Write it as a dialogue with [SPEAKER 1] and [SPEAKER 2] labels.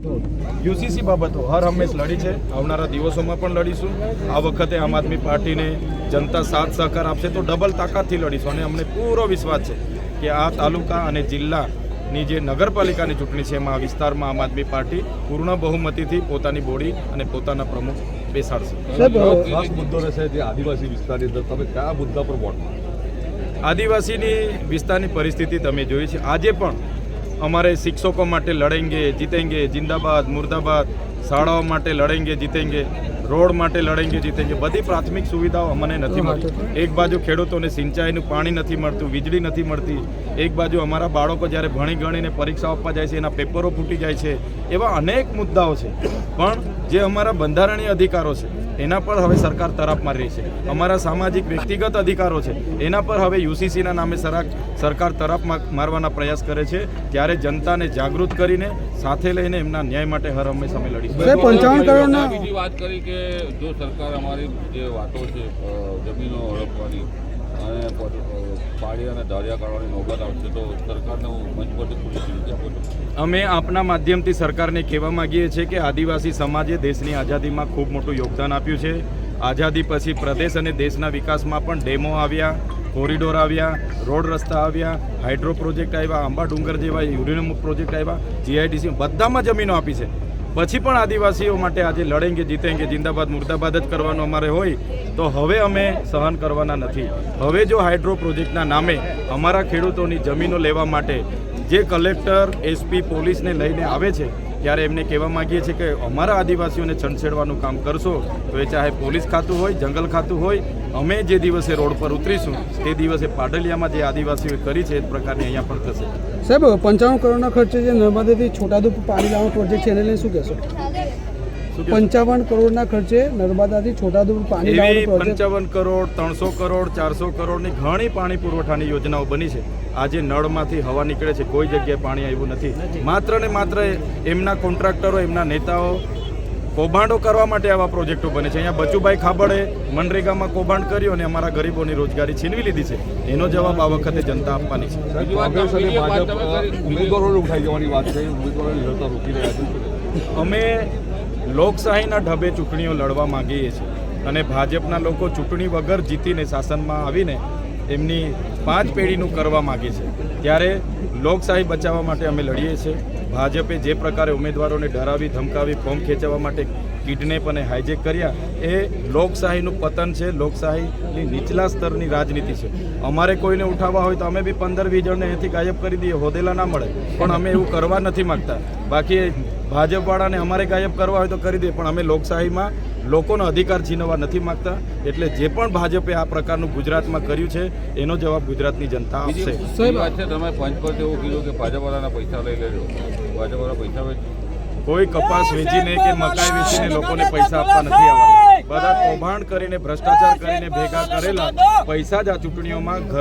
[SPEAKER 1] UCC બાબતો હર હંમેશ લડી છે, આવનારા દિવસોમાં પણ લડીશું। આ વખતે આમ આદમી પાર્ટીને જનતા સાથ સહકાર આપશે તો ડબલ તાકાતથી લડીશું અને અમને પૂરો વિશ્વાસ છે કે આ તાલુકા અને જિલ્લાની જે નગરપાલિકાની ચૂંટણી છે એમાં આ વિસ્તારમાં આમ આદમી પાર્ટી પૂર્ણ બહુમતીથી પોતાની બોડી અને પોતાના પ્રમુખ બેસાડશે।
[SPEAKER 2] ખાસ મુદ્દો રહેશે જે આદિવાસી વિસ્તારની અંદર તમે કયા મુદ્દા પર વોટ?
[SPEAKER 1] આદિવાસીની વિસ્તારની પરિસ્થિતિ તમે જોઈ છે। આજે પણ અમારે શિક્ષકો માટે લડેંગે જીતેંગે જિંદાબાદ મુર્દાબાદ, શાળાઓ માટે લડેંગે જીતેંગે, રોડ માટે લડેંગે જીતેંગે, બધી પ્રાથમિક સુવિધાઓ અમને નથી મળતી। એક બાજુ ખેડૂતોને સિંચાઈનું પાણી નથી મળતું, વીજળી નથી મળતી, એક બાજુ અમારા બાળકો જ્યારે ભણી ગણીને પરીક્ષા આપવા જાય છે એના પેપરો ફૂટી જાય છે। એવા અનેક મુદ્દાઓ છે, પણ જે અમારા બંધારણીય અધિકારો છે એના પર હવે સરકાર તરફ મારી રહી છે। અમારા સામાજિક વ્યક્તિગત અધિકારો છે એના પર હવે યુસીસીના નામે સરકાર તરફ મારવાના પ્રયાસ કરે છે। ત્યારે જનતાને જાગૃત કરીને સાથે લઈને એમના ન્યાય માટે હર હંમેશા અમે લડીશું।
[SPEAKER 3] 55 કરોડના
[SPEAKER 4] બીજી વાત કરી કે જો સરકાર અમારી જે વાતો છે જમીનો હડપવાની અને પાડી અને ધારિયા કાઢવાની નોબત આવશે તો સરકારને મંચ પરથી પૂરી ચીમકી આપો છો?
[SPEAKER 1] અમે આપના માધ્યમથી સરકારને કહેવા માગીએ છીએ કે આદિવાસી સમાજે દેશની આઝાદીમાં ખૂબ મોટું યોગદાન આપ્યું છે। આઝાદી પછી પ્રદેશ અને દેશના વિકાસમાં પણ ડેમો આવ્યા, કોરિડોર આવ્યા, રોડ રસ્તા આવ્યા, હાઇડ્રો પ્રોજેક્ટ આવ્યા, આંબા ડુંગર જેવા યુરેનિયમ પ્રોજેક્ટ આવ્યા, જીઆઈડીસી બધામાં જમીનો આપી છે। પછી પણ આદિવાસીઓ માટે આજે લડેંગે જીતેંગે જિંદાબાદ મુર્દાબાદ જ કરવાનું અમારે હોય તો હવે અમે સહન કરવાના નથી। હવે જો હાઇડ્રો પ્રોજેક્ટના નામે અમારા ખેડૂતોની જમીનો લેવા માટે જે કલેક્ટર એસપી પોલીસને લઈને આવે છે ત્યારે એમને કહેવા માગીએ છીએ કે અમારા આદિવાસીઓને છંછેડવાનું કામ કરશો તો એ ચાહે પોલીસ ખાતું હોય, જંગલ ખાતું હોય, અમે જે દિવસે રોડ પર ઉતરીશું તે દિવસે પાડલિયામાં જે આદિવાસીઓએ કરી છે એ પ્રકારની અહીંયા પણ થશે।
[SPEAKER 3] સાહેબ 55 કરોડના ખર્ચે જે નર્મદાથી છોટાઉદેપુર પાણી લાવવાનો પ્રોજેક્ટ છે એને લઈને શું કહેશો? 55 કરોડના ખર્ચે નર્મદાથી છોટાઉદેપુર પાણી
[SPEAKER 1] એવી
[SPEAKER 3] લાવવાનો પ્રોજેક્ટ
[SPEAKER 1] 55 કરોડ 300 કરોડ 400 કરોડની ઘણી પાણી પુરવઠાની યોજનાઓ બની છે। આજે નળમાંથી હવા નીકળે છે, કોઈ જગ્યાએ પાણી આવ્યું નથી। માત્ર ને માત્ર એમના કોન્ટ્રાક્ટરો, એમના નેતાઓ કૌભાંડો કરવા માટે આવા પ્રોજેક્ટો બને છે। અહીંયા બચુભાઈ ખાબડે મનરેગામાં કૌભાંડ કર્યું અને અમારા ગરીબોની રોજગારી છીનવી લીધી છે। એનો જવાબ આ વખતે જનતા આપવાની છે।
[SPEAKER 2] ઉમેદવારોને ઉઠાઈ જવાની વાત છે, ઉમેદવારોની લડતા રોકી રહ્યા છે।
[SPEAKER 1] અમે લોકશાહીના ઢબે ચૂંટણીઓ લડવા માંગીએ છીએ અને ભાજપના લોકો ચૂંટણી વગર જીતીને શાસનમાં આવીને એમની 5 પેઢીનું કરવા માગે છે। ત્યારે લોકશાહી બચાવવા માટે અમે લડીએ છીએ। ભાજપે જે પ્રકારે ઉમેદવારોને ડરાવી ધમકાવી ફોર્મ ખેંચવા માટે કિડનેપ અને હાઇજેક કર્યા એ લોકશાહીનું પતન છે, લોકશાહીની નીચલા સ્તરની રાજનીતિ છે। અમારે કોઈને ઉઠાવવા હોય તો અમે બી 15-20 જણને અહીંથી ગાયબ કરી દઈએ, હોદેલા ના મળે, પણ અમે એવું કરવા નથી માગતા। બાકી ભાજપવાળાને અમારે ગાયબ કરવા હોય તો કરી દઈએ, પણ અમે લોકશાહીમાં લોકોનો અધિકાર છીનવવા નથી માગતા। એટલે જે પણ ભાજપે આ પ્રકારનું ગુજરાતમાં કર્યું છે એનો જવાબ ગુજરાતની જનતા આપશે।
[SPEAKER 4] વાત છે તમે પંચ પર એવું કીધું કે ભાજપવાળાના પૈસા લઈ લેજો, ભાજપવાળા પૈસા વેચી
[SPEAKER 1] કોઈ કપાસ વેચીને કે મકાઈ વેચીને લોકોને પૈસા આપવા નથી આવવાના। બધા કૌભાંડ કરીને ભ્રષ્ટાચાર કરીને ભેગા કરેલા પૈસા જ આ ચૂંટણીઓમાં ઘર